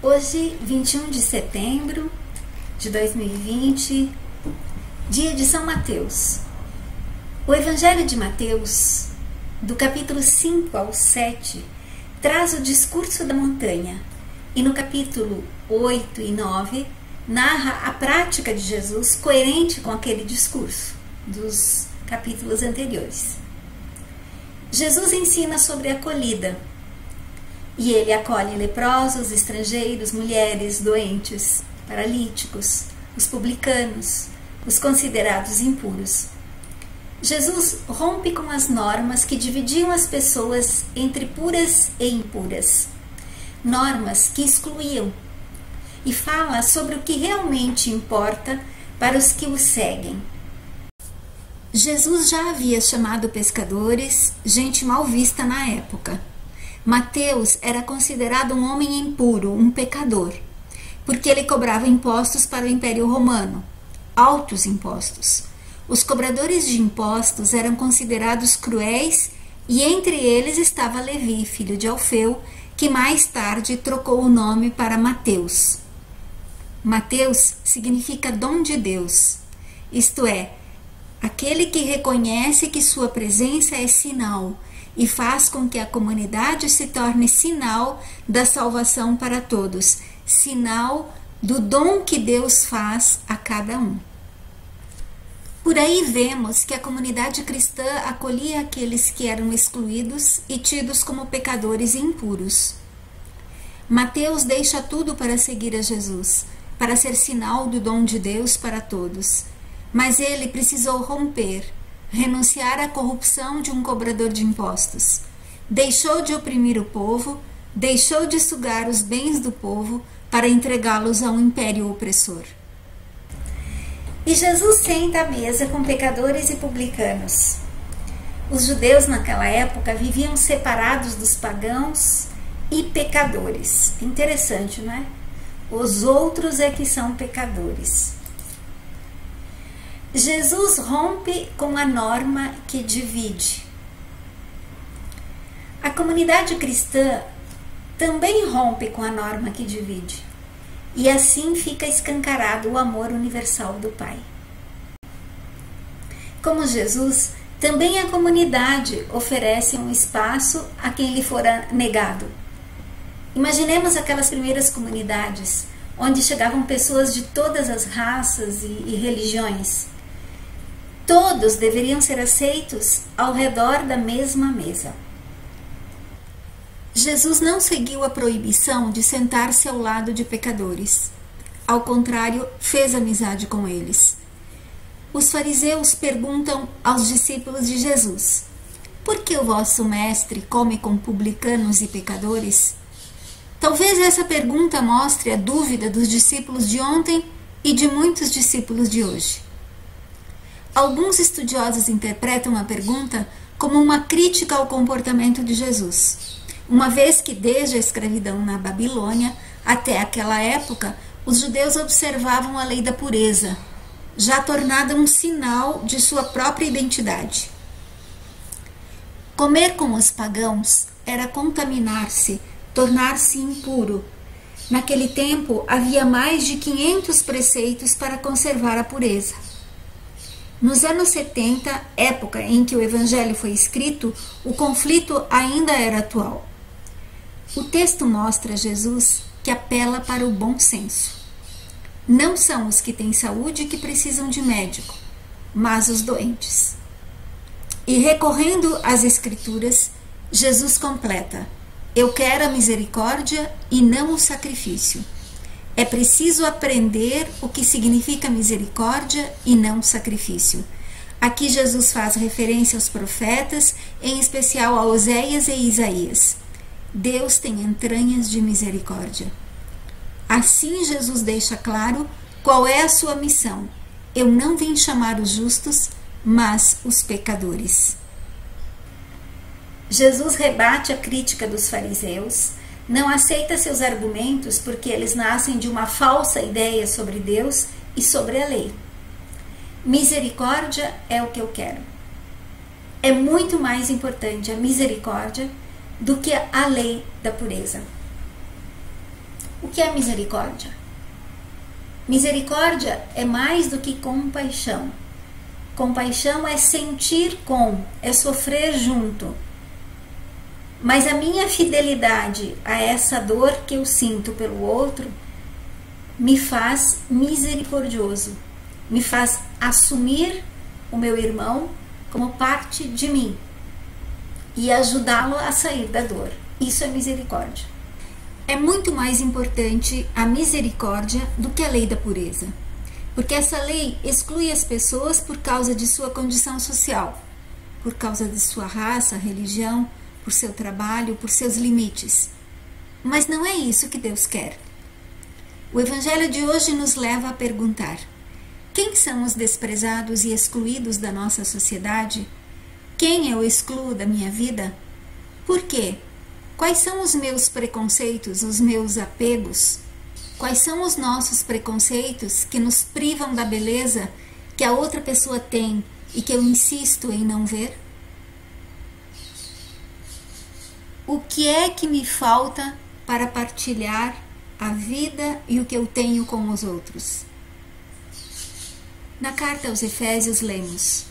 Hoje, 21 de setembro de 2020, dia de São Mateus. O Evangelho de Mateus, do capítulo 5 ao 7, traz o discurso da montanha, e no capítulo 8 e 9, narra a prática de Jesus coerente com aquele discurso dos capítulos anteriores. Jesus ensina sobre a acolhida, e ele acolhe leprosos, estrangeiros, mulheres, doentes, paralíticos, os publicanos, os considerados impuros. Jesus rompe com as normas que dividiam as pessoas entre puras e impuras, normas que excluíam, e fala sobre o que realmente importa para os que o seguem. Jesus já havia chamado pescadores, gente mal vista na época. Mateus era considerado um homem impuro, um pecador, porque ele cobrava impostos para o Império Romano, altos impostos. Os cobradores de impostos eram considerados cruéis e entre eles estava Levi, filho de Alfeu, que mais tarde trocou o nome para Mateus. Mateus significa dom de Deus, isto é, aquele que reconhece que sua presença é sinal e faz com que a comunidade se torne sinal da salvação para todos, sinal do dom que Deus faz a cada um. Por aí vemos que a comunidade cristã acolhia aqueles que eram excluídos e tidos como pecadores e impuros. Mateus deixa tudo para seguir a Jesus, para ser sinal do dom de Deus para todos. Mas ele precisou romper, renunciar à corrupção de um cobrador de impostos. Deixou de oprimir o povo, deixou de sugar os bens do povo para entregá-los a um império opressor. E Jesus senta à mesa com pecadores e publicanos. Os judeus naquela época viviam separados dos pagãos e pecadores. Interessante, não é? Os outros é que são pecadores. Jesus rompe com a norma que divide. A comunidade cristã também rompe com a norma que divide. E assim fica escancarado o amor universal do Pai. Como Jesus, também a comunidade oferece um espaço a quem lhe fora negado. Imaginemos aquelas primeiras comunidades, onde chegavam pessoas de todas as raças e religiões. Todos deveriam ser aceitos ao redor da mesma mesa. Jesus não seguiu a proibição de sentar-se ao lado de pecadores. Ao contrário, fez amizade com eles. Os fariseus perguntam aos discípulos de Jesus: por que o vosso mestre come com publicanos e pecadores? Talvez essa pergunta mostre a dúvida dos discípulos de ontem e de muitos discípulos de hoje. Alguns estudiosos interpretam a pergunta como uma crítica ao comportamento de Jesus, uma vez que desde a escravidão na Babilônia até aquela época, os judeus observavam a lei da pureza, já tornada um sinal de sua própria identidade. Comer com os pagãos era contaminar-se, tornar-se impuro. Naquele tempo, havia mais de 500 preceitos para conservar a pureza. Nos anos 70, época em que o Evangelho foi escrito, o conflito ainda era atual. O texto mostra Jesus que apela para o bom senso. Não são os que têm saúde que precisam de médico, mas os doentes. E recorrendo às Escrituras, Jesus completa: eu quero a misericórdia e não o sacrifício. É preciso aprender o que significa misericórdia e não sacrifício. Aqui Jesus faz referência aos profetas, em especial a Oséias e Isaías. Deus tem entranhas de misericórdia. Assim Jesus deixa claro qual é a sua missão. Eu não vim chamar os justos, mas os pecadores. Jesus rebate a crítica dos fariseus, não aceita seus argumentos porque eles nascem de uma falsa ideia sobre Deus e sobre a lei. Misericórdia é o que eu quero. É muito mais importante a misericórdia do que a lei da pureza. O que é misericórdia? Misericórdia é mais do que compaixão. Compaixão é sentir com, é sofrer junto. Mas a minha fidelidade a essa dor que eu sinto pelo outro me faz misericordioso, me faz assumir o meu irmão como parte de mim e ajudá-lo a sair da dor. Isso é misericórdia. É muito mais importante a misericórdia do que a lei da pureza, porque essa lei exclui as pessoas por causa de sua condição social, por causa de sua raça, religião, por seu trabalho, por seus limites. Mas não é isso que Deus quer. O Evangelho de hoje nos leva a perguntar: quem são os desprezados e excluídos da nossa sociedade? Quem eu excluo da minha vida? Por quê? Quais são os meus preconceitos, os meus apegos? Quais são os nossos preconceitos que nos privam da beleza que a outra pessoa tem e que eu insisto em não ver? O que é que me falta para partilhar a vida e o que eu tenho com os outros? Na carta aos Efésios lemos: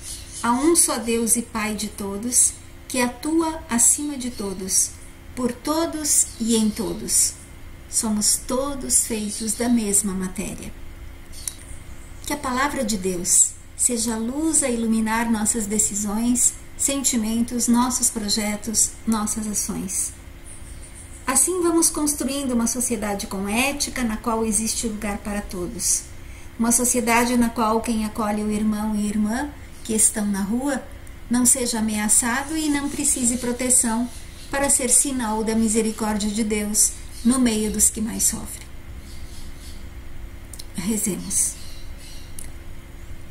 há um só Deus e Pai de todos, que atua acima de todos, por todos e em todos. Somos todos feitos da mesma matéria. Que a palavra de Deus seja a luz a iluminar nossas decisões, sentimentos, nossos projetos, nossas ações. Assim vamos construindo uma sociedade com ética, na qual existe lugar para todos. Uma sociedade na qual quem acolhe o irmão e irmã que estão na rua não seja ameaçado e não precise proteção para ser sinal da misericórdia de Deus no meio dos que mais sofrem. Rezemos.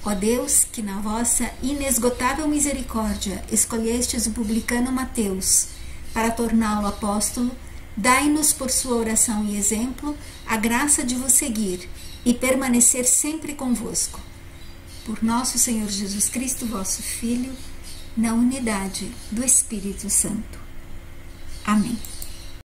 Ó Deus, que na vossa inesgotável misericórdia escolhestes o publicano Mateus para torná-lo apóstolo, dai-nos por sua oração e exemplo a graça de vos seguir e permanecer sempre convosco. Por nosso Senhor Jesus Cristo, vosso Filho, na unidade do Espírito Santo. Amém.